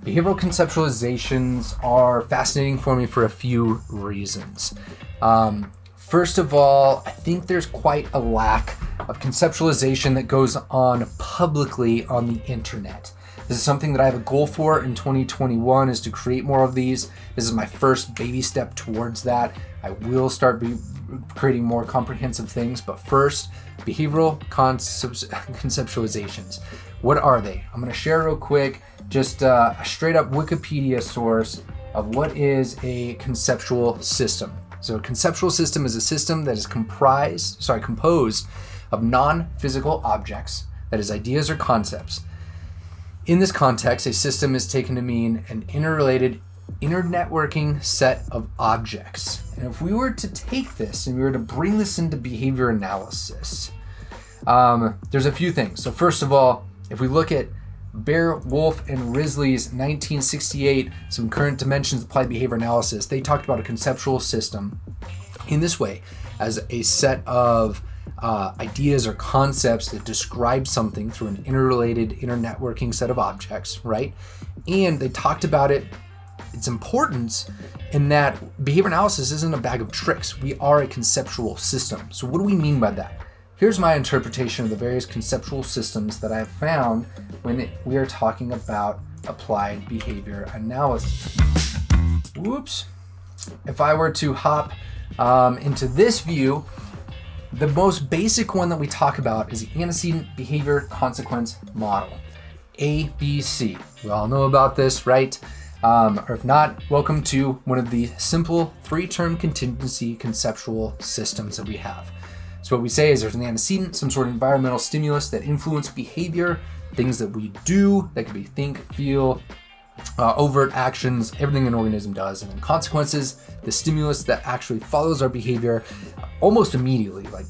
Behavioral conceptualizations are fascinating for me for a few reasons. First of all, I think there's quite a lack of conceptualization that goes on publicly on the internet. This is something that I have a goal for in 2021, is to create more of these. This is my first baby step towards that. I will start creating more comprehensive things, but first, behavioral conceptualizations. What are they? I'm going to share real quick just a straight up Wikipedia source of what is a conceptual system. So a conceptual system is a system that is composed of non-physical objects, that is ideas or concepts. In this context, a system is taken to mean an interrelated, internetworking set of objects. And if we were to take this and we were to bring this into behavior analysis, there's a few things. So first of all, if we look at Bear, Wolf, and Risley's 1968, Some Current Dimensions Applied Behavior Analysis, they talked about a conceptual system in this way as a set of ideas or concepts that describe something through an interrelated, internetworking set of objects, right? And they talked about its importance in that behavior analysis isn't a bag of tricks. We are a conceptual system. So what do we mean by that? Here's my interpretation of the various conceptual systems that I have found when we are talking about applied behavior analysis. Whoops. If I were to hop into this view, the most basic one that we talk about is the antecedent behavior consequence model, ABC. We all know about this, right? Or if not, welcome to one of the simple 3-term contingency conceptual systems that we have. So what we say is there's an antecedent, some sort of environmental stimulus that influence behavior, things that we do, that could be think, feel, overt actions, everything an organism does, and then consequences, the stimulus that actually follows our behavior almost immediately, like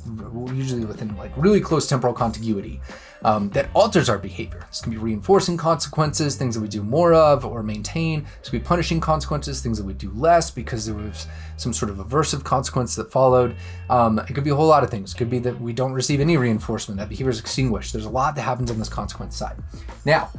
usually within like really close temporal contiguity, that alters our behavior. This can be reinforcing consequences, things that we do more of or maintain. This could be punishing consequences, things that we do less because there was some sort of aversive consequence that followed. It could be a whole lot of things. It could be that we don't receive any reinforcement, that behavior is extinguished. There's a lot that happens on this consequence side. Now,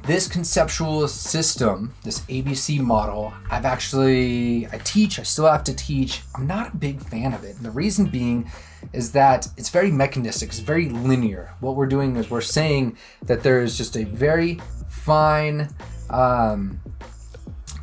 this conceptual system, this ABC model, I still have to teach. I'm not a big fan of it. And the reason being is that it's very mechanistic, it's very linear. What we're doing is we're saying that there is just a very fine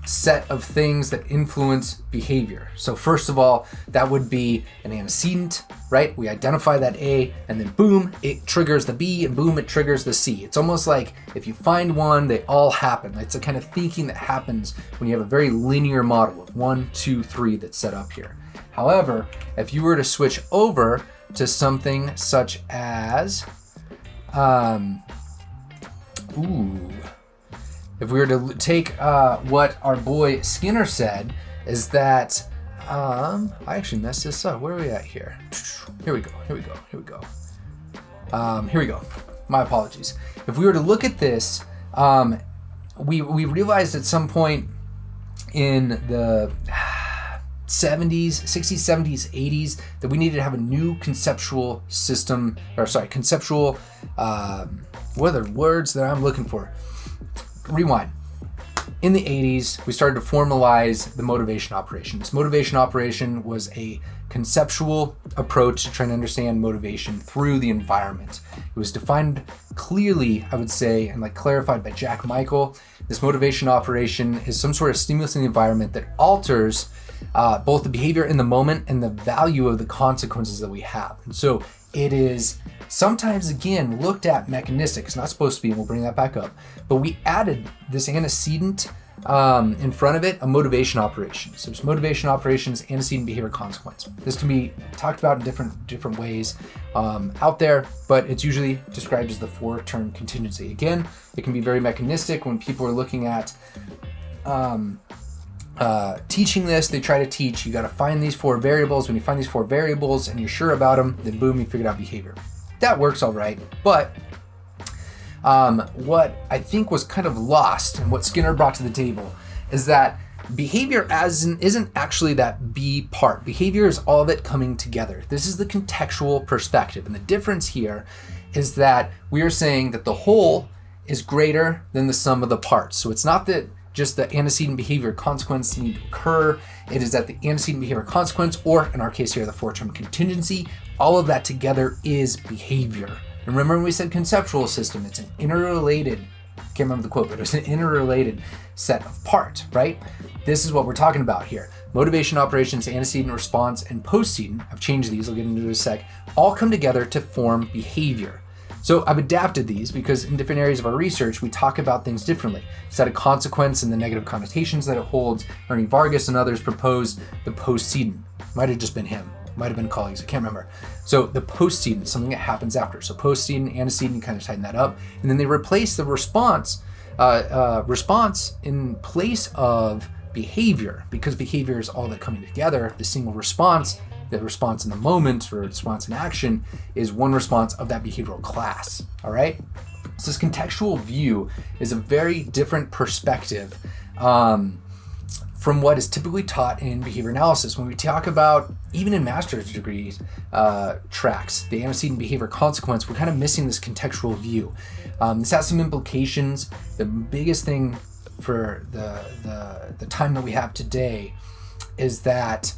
set of things that influence behavior. So first of all, that would be an antecedent, right? We identify that A, and then boom, it triggers the B, and boom, it triggers the C. It's almost like if you find one, they all happen. It's a kind of thinking that happens when you have a very linear model of 1, 2, 3 that's set up here. However, if you were to switch over to something such as, if we were to take what our boy Skinner said, is that, I actually messed this up. Where are we at here? Here we go. My apologies. If we were to look at this, we realized at some point in the 70s, 60s, 70s, 80s, that we needed to have a new conceptual system, what are the words that I'm looking for? Rewind. In the 80s, we started to formalize the motivation operation. This motivation operation was a conceptual approach to trying to understand motivation through the environment. It was defined clearly, I would say, and clarified by Jack Michael. This motivation operation is some sort of stimulus in the environment that alters both the behavior in the moment and the value of the consequences that we have. And so it is sometimes, again, looked at mechanistic. It's not supposed to be, and we'll bring that back up. But we added this antecedent in front of it, a motivation operation. So it's motivation operations, antecedent behavior consequence. This can be talked about in different ways out there, but it's usually described as the 4-term contingency. Again, it can be very mechanistic. When people are looking at teaching this, they try to teach, you got to find these 4 variables. When you find these 4 variables and you're sure about them, then boom, you figured out behavior. That works all right, but what I think was kind of lost and what Skinner brought to the table is that behavior isn't actually that B part. Behavior is all of it coming together. This is the contextual perspective, and the difference here is that we are saying that the whole is greater than the sum of the parts. So it's not that just the antecedent behavior consequence need to occur. It is that the antecedent behavior consequence, or in our case here, the four-term contingency, all of that together is behavior. And remember when we said conceptual system, it's an interrelated, can't remember the quote, but it's an interrelated set of parts, right? This is what we're talking about here. Motivation, operations, antecedent, response, and postcedent, I've changed these, I'll get into it in a sec, all come together to form behavior. So I've adapted these because in different areas of our research, we talk about things differently. Set of consequence and the negative connotations that it holds. Ernie Vargas and others proposed the postcedent. Might have just been him, might have been colleagues, I can't remember. So the postcedent, something that happens after. So postcedent, antecedent, kind of tighten that up. And then they replace the response in place of behavior, because behavior is all that coming together. The single response, the response in the moment or response in action, is one response of that behavioral class, all right? So this contextual view is a very different perspective from what is typically taught in behavior analysis. When we talk about, even in master's degrees tracks, the antecedent behavior consequence, we're kind of missing this contextual view. This has some implications. The biggest thing for the time that we have today is that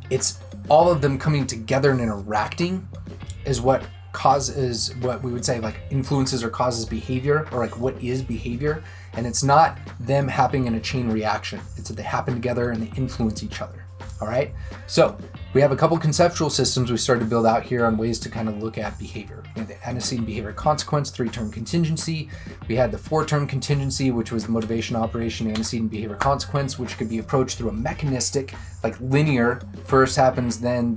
it's all of them coming together and interacting is what we would say like influences or causes behavior, or like what is behavior. And it's not them happening in a chain reaction. It's that they happen together and they influence each other. All right. So we have a couple conceptual systems we started to build out here on ways to kind of look at behavior. We had the antecedent behavior consequence, 3-term contingency. We had the 4-term contingency, which was the motivation, operation, antecedent behavior consequence, which could be approached through a mechanistic, like linear, first happens, then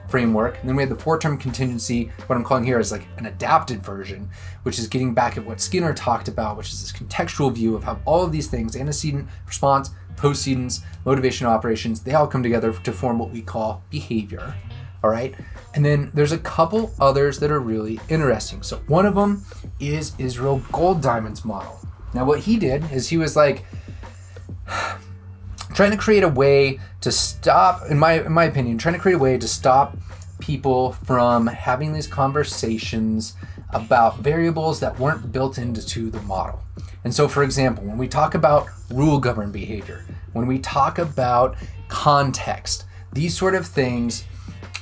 framework. And then we had the 4-term contingency, what I'm calling here is like an adapted version, which is getting back at what Skinner talked about, which is this contextual view of how all of these things, antecedent, response, postcedents, motivation, operations, they all come together to form what we call behavior. All right. And then there's a couple others that are really interesting. So one of them is Israel Golddiamond's model. Now what he did is he was like trying to create a way to stop, in my opinion, trying to create a way to stop people from having these conversations about variables that weren't built into the model. And so, for example, when we talk about rule-governed behavior, when we talk about context, these sort of things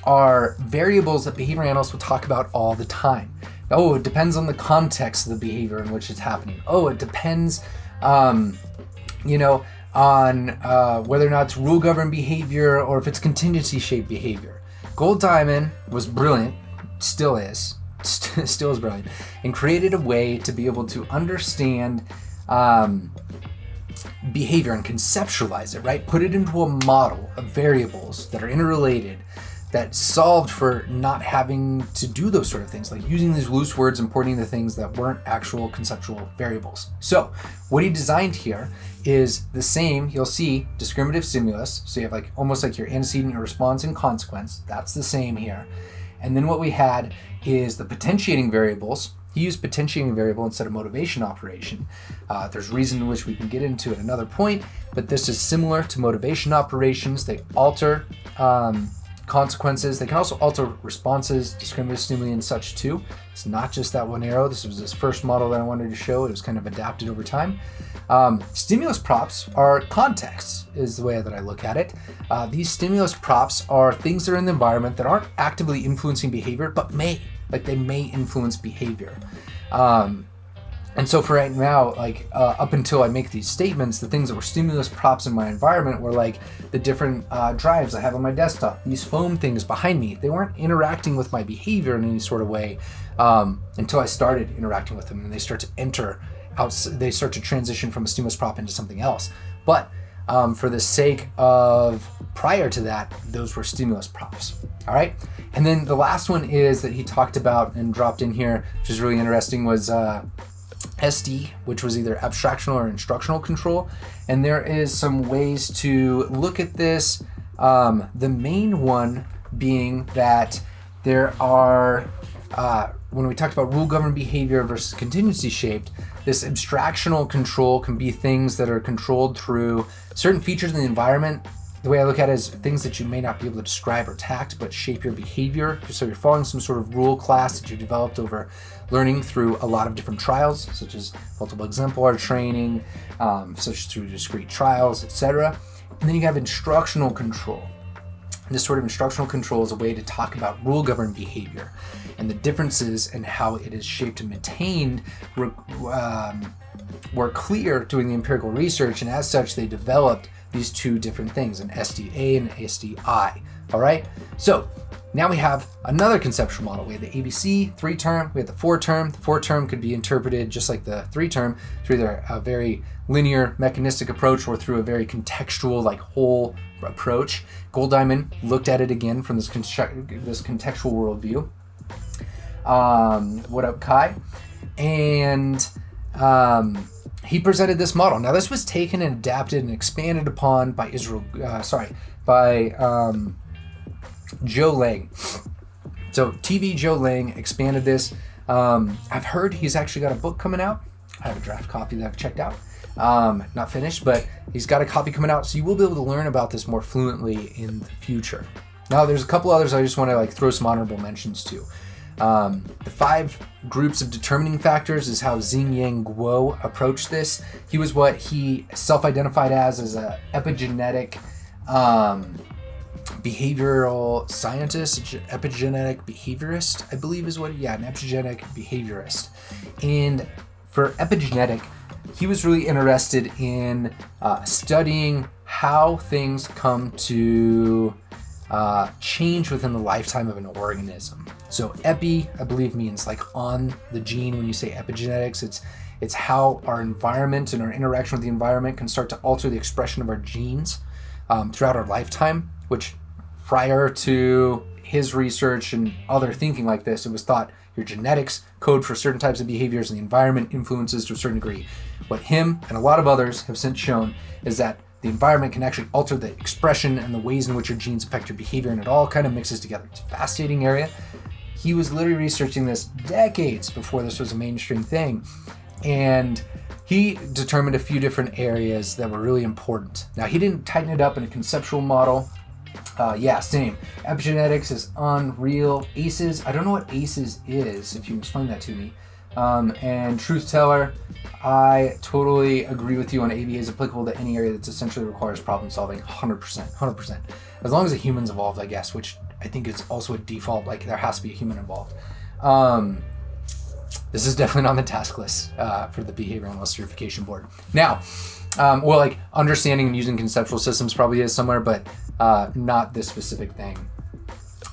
are variables that behavior analysts will talk about all the time. Oh, it depends on the context of the behavior in which it's happening. Oh, it depends, on whether or not it's rule-governed behavior or if it's contingency-shaped behavior. Golddiamond was brilliant, still is brilliant, and created a way to be able to understand behavior and conceptualize it, right? Put it into a model of variables that are interrelated, that solved for not having to do those sort of things, like using these loose words and pointing to things that weren't actual conceptual variables. So what he designed here is the same. You'll see discriminative stimulus. So you have like almost like your antecedent, response, and consequence. That's the same here. And then what we had is the potentiating variables. He used potentiating variable instead of motivation operation. There's reason in which we can get into at another point, but this is similar to motivation operations. They alter consequences. They can also alter responses, discriminative stimuli, and such too. It's not just that one arrow. This was this first model that I wanted to show. It was kind of adapted over time. Stimulus props are contexts, is the way that I look at it. These stimulus props are things that are in the environment that aren't actively influencing behavior, but they may influence behavior. And so for right now, up until I make these statements, the things that were stimulus props in my environment were like the different drives I have on my desktop, these foam things behind me. They weren't interacting with my behavior in any sort of way until I started interacting with them, and they start to they start to transition from a stimulus prop into something else. But for the sake of prior to that, those were stimulus props. All right. And then the last one is that he talked about and dropped in here, which is really interesting, was SD, which was either abstractional or instructional control. And there is some ways to look at this. The main one being that there are, when we talked about rule-governed behavior versus contingency-shaped, this abstractional control can be things that are controlled through certain features in the environment the way I look at it is things that you may not be able to describe or tact, but shape your behavior. So you're following some sort of rule class that you developed over learning through a lot of different trials, such as multiple exemplar training, such as through discrete trials, etc. And then you have instructional control. And this sort of instructional control is a way to talk about rule-governed behavior and the differences in how it is shaped and maintained were clear doing the empirical research, and as such they developed these two different things, an SDA and an SDI. All right, so now we have another conceptual model. We have the ABC 3-term, we have the 4-term. The 4-term could be interpreted just like the 3-term through either a very linear mechanistic approach or through a very contextual, like whole approach. Golddiamond looked at it again from this contextual worldview. What up, Kai? And he presented this model. Now this was taken and adapted and expanded upon by Joe Lang. So TV Joe Lang expanded this. I've heard he's actually got a book coming out. I have a draft copy that I've checked out. Not finished, but he's got a copy coming out, so you will be able to learn about this more fluently in the future. Now there's a couple others I just want to throw some honorable mentions to. The 5 groups of determining factors is how Xing-Yang Guo approached this. He was what he self-identified as a epigenetic behavioral scientist, epigenetic behaviorist, I believe is what, an epigenetic behaviorist. And for epigenetic, he was really interested in studying how things come to change within the lifetime of an organism. So epi, I believe, means like on the gene. When you say epigenetics, it's how our environment and our interaction with the environment can start to alter the expression of our genes throughout our lifetime, which prior to his research and other thinking like this, it was thought your genetics code for certain types of behaviors and the environment influences to a certain degree. What him and a lot of others have since shown is that the environment can actually alter the expression and the ways in which your genes affect your behavior, and it all kind of mixes together. It's a fascinating area. He was literally researching this decades before this was a mainstream thing, and he determined a few different areas that were really important. Now, he didn't tighten it up in a conceptual model. Same. Epigenetics is unreal. ACEs, I don't know what ACEs is, if you can explain that to me. And Truth Teller, I totally agree with you on ABA is applicable to any area that essentially requires problem solving, 100%. As long as a human's involved, I guess, which I think is also a default, like there has to be a human involved. This is definitely not on the task list for the Behavioral Analyst Certification Board. Now, understanding and using conceptual systems probably is somewhere, but not this specific thing.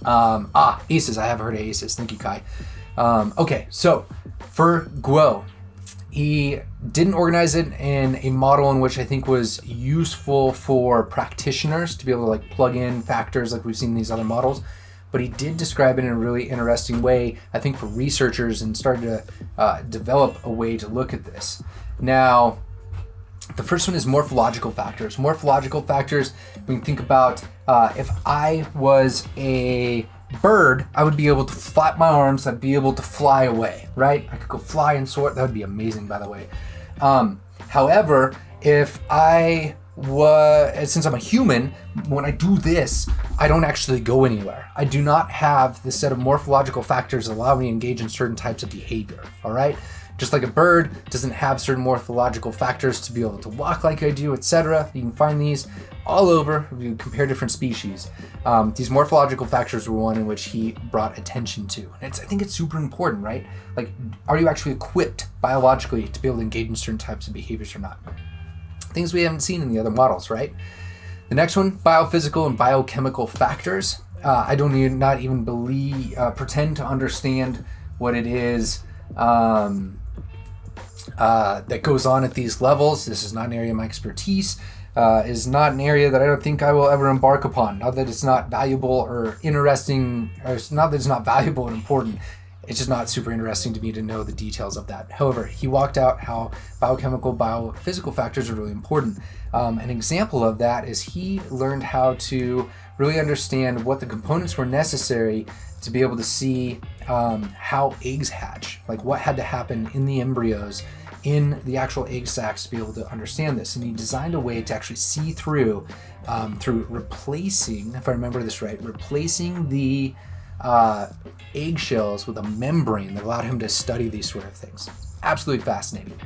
ACEs, I have heard of ACEs. Thank you, Kai. Okay, so for Guo, he didn't organize it in a model in which I think was useful for practitioners to be able to plug in factors like we've seen in these other models, but he did describe it in a really interesting way, I think, for researchers, and started to develop a way to look at this. Now, the first one is morphological factors. Morphological factors, we can think about if I was a bird, I would be able to flap my arms, I'd be able to fly away, right? I could go fly and soar. That would be amazing, by the way. However, if I was, since I'm a human, when I do this, I don't actually go anywhere. I do not have the set of morphological factors that allow me to engage in certain types of behavior, all right? Just like a bird doesn't have certain morphological factors to be able to walk like I do, etc. You can find these all over if you compare different species. These morphological factors were one in which he brought attention to. And I think it's super important, right? Like, are you actually equipped biologically to be able to engage in certain types of behaviors or not? Things we haven't seen in the other models, right? The next one, biophysical and biochemical factors. I don't even pretend to understand what it is that goes on at these levels. This is not an area of my expertise. Is not an area that I don't think I will ever embark upon. Not that it's not valuable or interesting, or it's not that it's not valuable and important. It's just not super interesting to me to know the details of that. However, he walked out how biochemical, biophysical factors are really important. An example of that is he learned how to really understand what the components were necessary to be able to see how eggs hatch, like what had to happen in the embryos in the actual egg sacs to be able to understand this. And he designed a way to actually see through replacing, if I remember this right, replacing the eggshells with a membrane that allowed him to study these sort of things. Absolutely fascinating.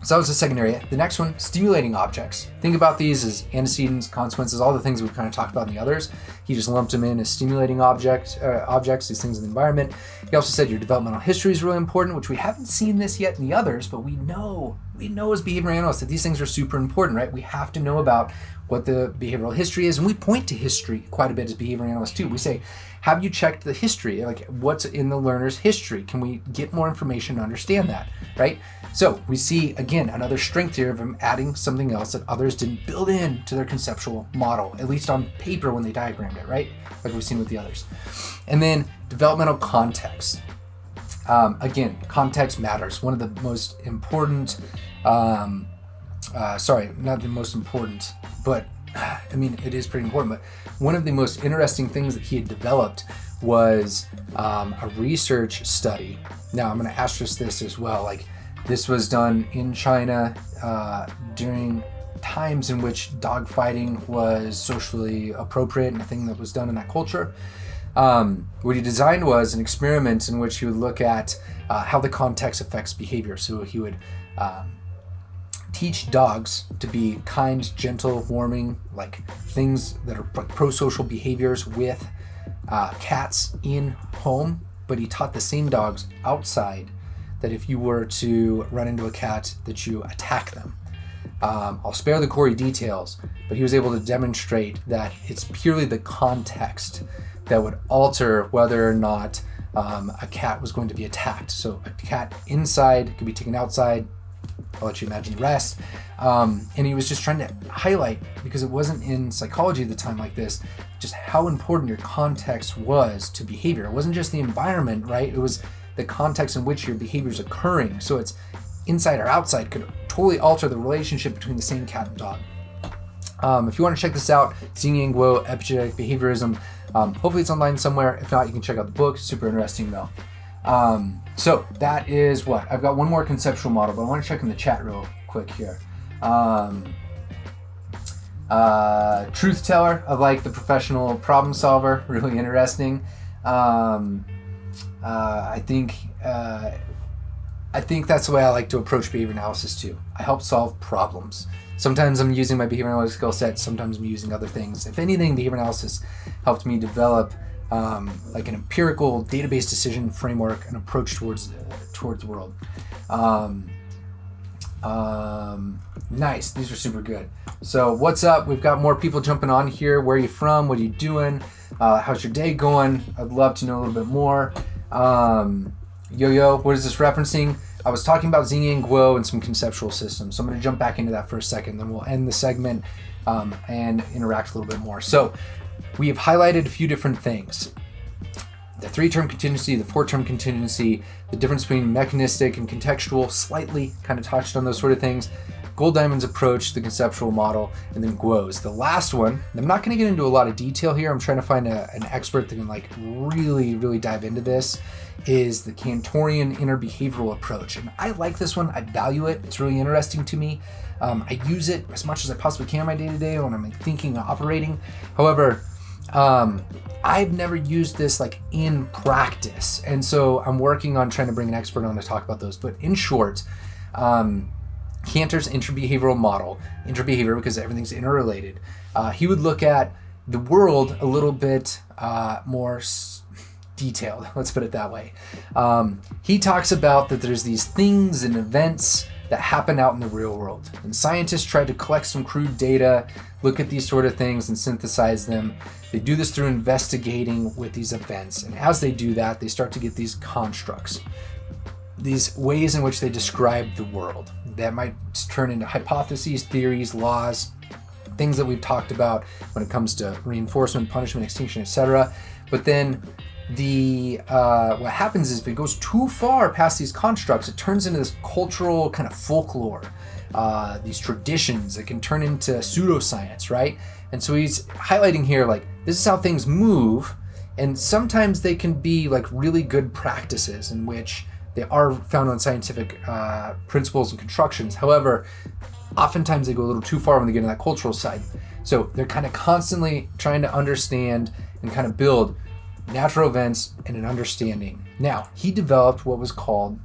So that was the second area. The next one, stimulating objects. Think about these as antecedents, consequences, all the things we've kind of talked about in the others. He just lumped them in as stimulating objects, these things in the environment. He also said your developmental history is really important, which we haven't seen this yet in the others, but we know as behavior analysts that these things are super important, right? We have to know about what the behavioral history is, and we point to history quite a bit as behavior analysts too. We say, have you checked the history? Like, what's in the learner's history? Can we get more information to understand that, right? So we see, again, another strength here of him adding something else that others didn't build into their conceptual model, at least on paper when they diagrammed it, right? Like we've seen with the others. And then developmental context. Again, context matters. One of the most important, sorry, not the most important, but I mean, it is pretty important, but one of the most interesting things that he had developed was a research study. Now, I'm going to asterisk this as well. Like, this was done in China during times in which dogfighting was socially appropriate and a thing that was done in that culture. What he designed was an experiment in which he would look at how the context affects behavior. So he would teach dogs to be kind, gentle, warming, like things that are pro-social behaviors with cats in home, but he taught the same dogs outside that if you were to run into a cat, that you attack them. I'll spare the gory details, but he was able to demonstrate that it's purely the context that would alter whether or not a cat was going to be attacked. So a cat inside could be taken outside. I'll let you imagine the rest. And he was just trying to highlight, because it wasn't in psychology at the time like this, just how important your context was to behavior. It wasn't just the environment, right? It was the context in which your behavior is occurring. So it's inside or outside could totally alter the relationship between the same cat and dog. If you want to check this out, Xing Guo, Epigenetic Behaviorism, hopefully it's online somewhere. If not, you can check out the book. Super interesting though. So that is what I've got. One more conceptual model, but I want to check in the chat real quick here. Truth teller, I like the professional problem solver, really interesting. I think that's the way I like to approach behavior analysis too. I help solve problems. Sometimes I'm using my behavior analysis skill set, sometimes I'm using other things. If anything, behavior analysis helped me develop like an empirical database decision framework and approach towards the world. Nice, these are super good. So what's up? We've got more people jumping on here. Where are you from? What are you doing? How's your day going? I'd love to know a little bit more. Yo, what is this referencing? I was talking about Xing Guo and some conceptual systems. So I'm going to jump back into that for a second, then we'll end the segment and interact a little bit more. So we have highlighted a few different things. The 3-term contingency, the 4-term contingency, the difference between mechanistic and contextual, slightly kind of touched on those sort of things. Gold Diamond's approach, the conceptual model, and then Guo's. The last one, I'm not going to get into a lot of detail here. I'm trying to find an expert that can like really dive into this, is the Cantorian interbehavioral approach. And I like this one. I value it. It's really interesting to me. I use it as much as I possibly can in my day-to-day when I'm thinking and operating. However, I've never used this like in practice. And so I'm working on trying to bring an expert on to talk about those. But in short, Cantor's interbehavioral model, interbehavior because everything's interrelated, he would look at the world a little bit more detailed, let's put it that way. He talks about that there's these things and events that happen out in the real world. And scientists try to collect some crude data, look at these sort of things and synthesize them. They do this through investigating with these events. And as they do that, they start to get these constructs, these ways in which they describe the world that might turn into hypotheses, theories, laws, things that we've talked about when it comes to reinforcement, punishment, extinction, etc. But then what happens is if it goes too far past these constructs, it turns into this cultural kind of folklore, these traditions that can turn into pseudoscience, right? And so he's highlighting here, like, this is how things move, and sometimes they can be like really good practices in which They are found on scientific principles and constructions. However, oftentimes they go a little too far when they get into that cultural side. So they're kind of constantly trying to understand and kind of build natural events and an understanding. Now, he developed what was called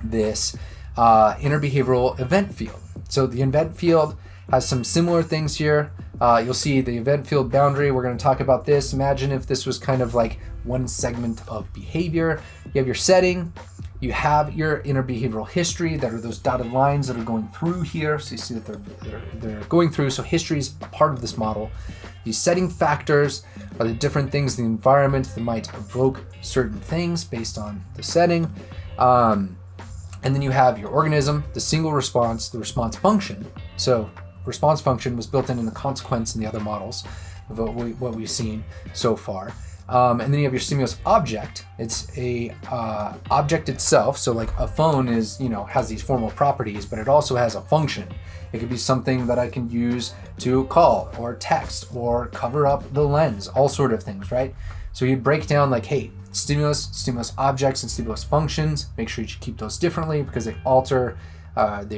this interbehavioral event field. So the event field has some similar things here. You'll see the event field boundary. We're going to talk about this. Imagine if this was kind of like one segment of behavior. You have your setting, you have your interbehavioral history, that are those dotted lines that are going through here. So you see that they're going through. So history is a part of this model. These setting factors are the different things in the environment that might evoke certain things based on the setting. And then you have your organism, the single response, the response function. So response function was built in the consequence in the other models of what we've seen so far. And then you have your stimulus object. It's a object itself. So like a phone is, has these formal properties, but it also has a function. It could be something that I can use to call or text or cover up the lens, all sort of things, right? So you break down like, hey, stimulus objects and stimulus functions. Make sure you keep those differently because they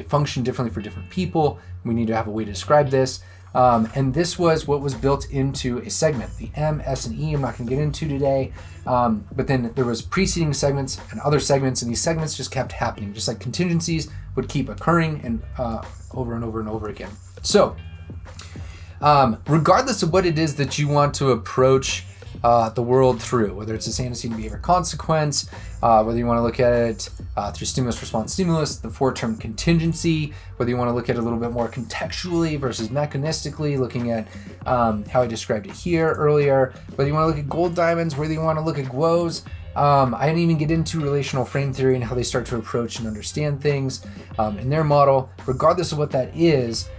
function differently for different people. We need to have a way to describe this. And this was what was built into a segment, the M, S, and E. I'm not going to get into today. But then there was preceding segments and other segments, and these segments just kept happening, just like contingencies would keep occurring and over and over and over again. So regardless of what it is that you want to approach the world through, whether it's this antecedent behavior consequence, whether you want to look at it through stimulus response stimulus, the four-term contingency, whether you want to look at it a little bit more contextually versus mechanistically, looking at how I described it here earlier, whether you want to look at gold diamonds, whether you want to look at GWOs. I didn't even get into relational frame theory and how they start to approach and understand things in their model. Regardless of what that is,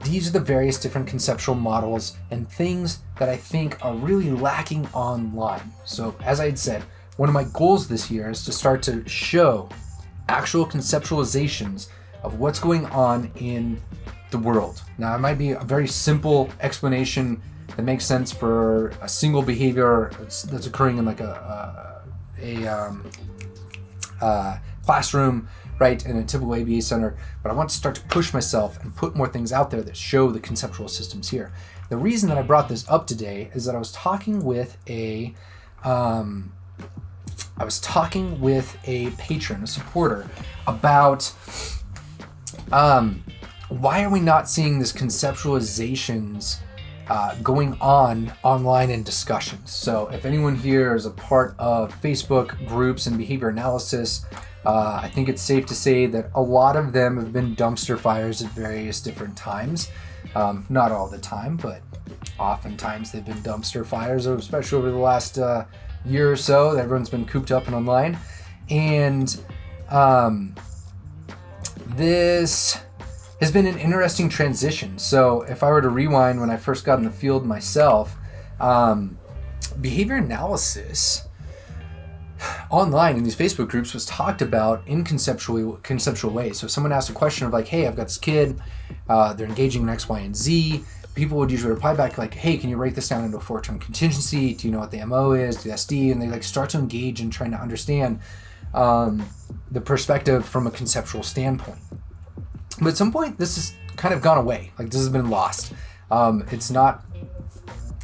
these are the various different conceptual models and things that I think are really lacking online. So as I had said, one of my goals this year is to start to show actual conceptualizations of what's going on in the world. Now, it might be a very simple explanation that makes sense for a single behavior that's occurring in like a classroom, right, in a typical ABA center, but I want to start to push myself and put more things out there that show the conceptual systems here. The reason that I brought this up today is that I was talking with a patron, a supporter, about why are we not seeing this conceptualizations going on online in discussions. So if anyone here is a part of Facebook groups and behavior analysis, I think it's safe to say that a lot of them have been dumpster fires at various different times. Not all the time, but oftentimes they've been dumpster fires, especially over the last year or so that everyone's been cooped up and online. And this has been an interesting transition. So if I were to rewind when I first got in the field myself, behavior analysis online in these Facebook groups was talked about in conceptual ways. So if someone asked a question of like, hey, I've got this kid, they're engaging in X, Y, and Z, people would usually reply back like, hey, can you break this down into a four-term contingency? Do you know what the MO is, the SD? And they like start to engage in trying to understand the perspective from a conceptual standpoint. But at some point, this has kind of gone away. Like this has been lost. It's not,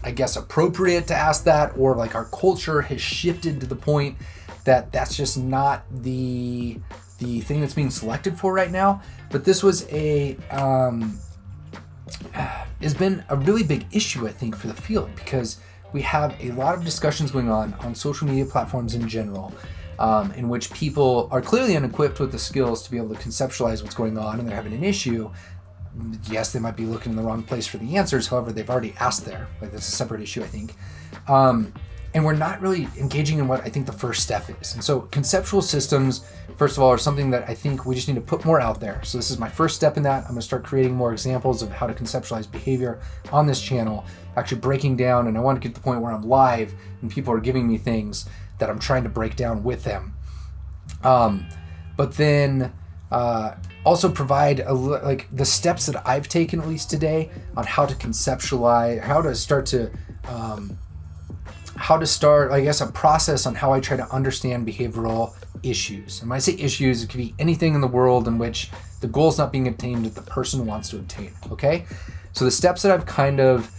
I guess, appropriate to ask that, or like our culture has shifted to the point that that's just not the thing that's being selected for right now. But this was has been a really big issue, I think, for the field, because we have a lot of discussions going on social media platforms in general, in which people are clearly unequipped with the skills to be able to conceptualize what's going on, and they're having an issue. Yes, they might be looking in the wrong place for the answers. However, they've already asked there. Like that's a separate issue, I think. And we're not really engaging in what I think the first step is. And so conceptual systems, first of all, are something that I think we just need to put more out there. So this is my first step in that. I'm gonna start creating more examples of how to conceptualize behavior on this channel, actually breaking down, and I want to get to the point where I'm live and people are giving me things that I'm trying to break down with them. But then also provide like the steps that I've taken, at least today, on how to conceptualize, how to start, I guess, a process on how I try to understand behavioral issues. And when I say issues, it could be anything in the world in which the goal is not being attained that the person wants to obtain, okay? So the steps that I've kind of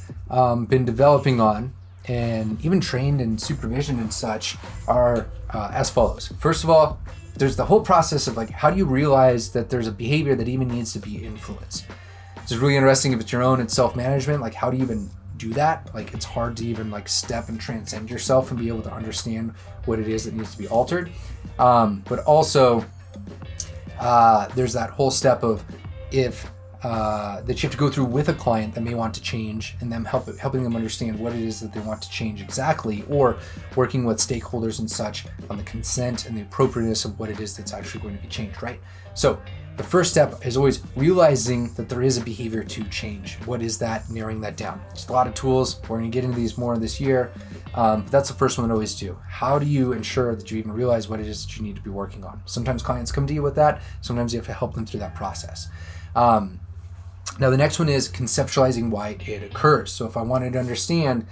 been developing on and even trained in supervision and such are as follows. First of all, there's the whole process of like, how do you realize that there's a behavior that even needs to be influenced? This is really interesting if it's your own, it's self-management. Like, how do you even do that? Like, it's hard to even like step and transcend yourself and be able to understand what it is that needs to be altered. But also, there's that whole step of if that you have to go through with a client that may want to change, and them helping them understand what it is that they want to change exactly, or working with stakeholders and such on the consent and the appropriateness of what it is that's actually going to be changed, right? So the first step is always realizing that there is a behavior to change. What is that? Narrowing that down. There's a lot of tools. We're going to get into these more this year. But that's the first one I always do. How do you ensure that you even realize what it is that you need to be working on? Sometimes clients come to you with that. Sometimes you have to help them through that process. Now the next one is conceptualizing why it occurs. So if I wanted to understand,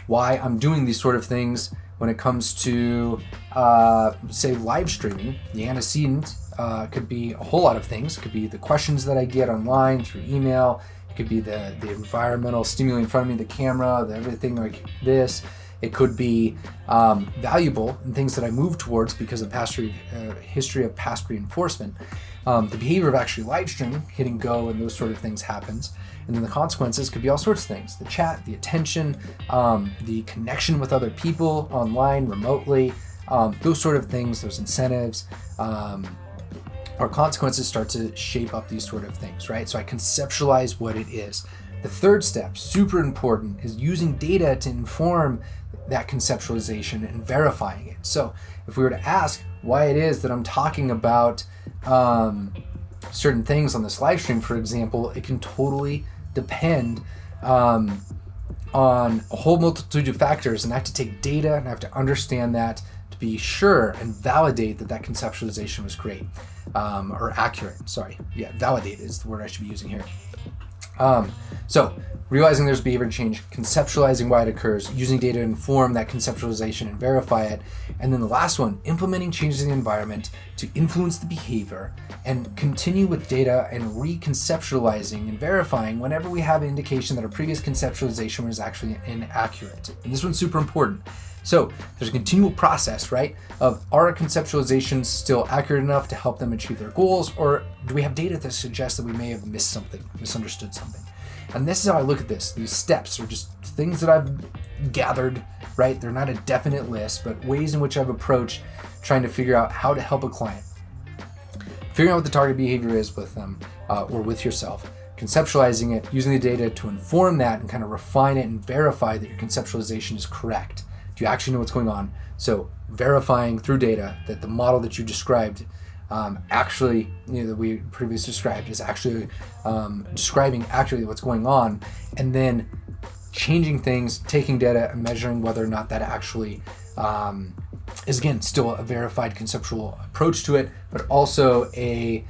why I'm doing these sort of things when it comes to, say, live streaming, the antecedent could be a whole lot of things. It could be the questions that I get online through email. It could be the environmental stimuli in front of me, the camera, everything like this. It could be valuable and things that I move towards because of history of past reinforcement. The behavior of actually live streaming, hitting go, and those sort of things happens. And then the consequences could be all sorts of things. The chat, the attention, the connection with other people online, remotely, those sort of things, those incentives, our consequences start to shape up these sort of things, right? So I conceptualize what it is. The third step, super important, is using data to inform that conceptualization and verifying it. So if we were to ask why it is that I'm talking about certain things on this live stream, for example, it can totally depend on a whole multitude of factors, and I have to take data and I have to understand that to be sure and validate that conceptualization was great, or accurate. Validate is the word I should be using here. So realizing there's behavior change, conceptualizing why it occurs, using data to inform that conceptualization and verify it. And then the last one, implementing changes in the environment to influence the behavior, and continue with data and reconceptualizing and verifying whenever we have an indication that our previous conceptualization was actually inaccurate. And this one's super important. So there's a continual process, right, of are our conceptualizations still accurate enough to help them achieve their goals, or do we have data that suggests that we may have missed something, misunderstood something? And this is how I look at this. These steps are just things that I've gathered, right? They're not a definite list, but ways in which I've approached trying to figure out how to help a client. Figuring out what the target behavior is with them, or with yourself. Conceptualizing it, using the data to inform that and kind of refine it and verify that your conceptualization is correct. Do you actually know what's going on? So verifying through data that the model that you described that we previously described is actually describing accurately what's going on, and then changing things, taking data and measuring whether or not that actually is, again, still a verified conceptual approach to it, but also a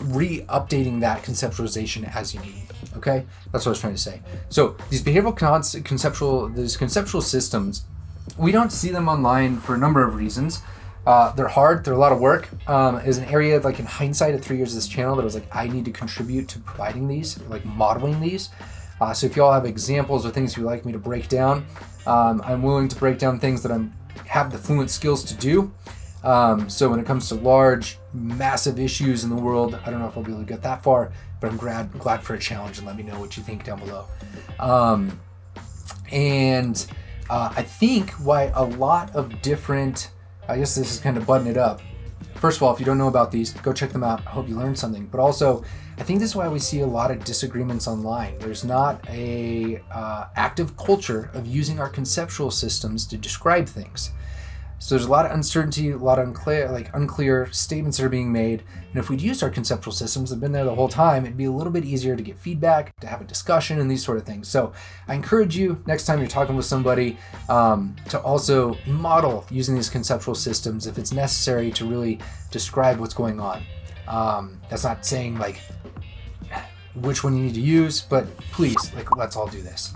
re-updating that conceptualization as you need. Okay, that's what I was trying to say. So these behavioral conceptual systems, we don't see them online for a number of reasons. They're hard, they're a lot of work. Is an area, like in hindsight of 3 years of this channel, that I was like, I need to contribute to providing these, like modeling these. So if you all have examples or things you'd like me to break down, I'm willing to break down things that I have the fluent skills to do. So when it comes to large, massive issues in the world, I don't know if I'll be able to get that far, but I'm glad for a challenge, and let me know what you think down below. I think why a lot of different, I guess this is kind of button it up. First of all, if you don't know about these, go check them out. I hope you learned something. But also, I think this is why we see a lot of disagreements online. There's not a active culture of using our conceptual systems to describe things. So there's a lot of uncertainty, a lot of unclear statements that are being made. And if we'd used our conceptual systems that have been there the whole time, it'd be a little bit easier to get feedback, to have a discussion, and these sort of things. So I encourage you, next time you're talking with somebody, to also model using these conceptual systems if it's necessary to really describe what's going on. That's not saying like which one you need to use, but please, let's all do this.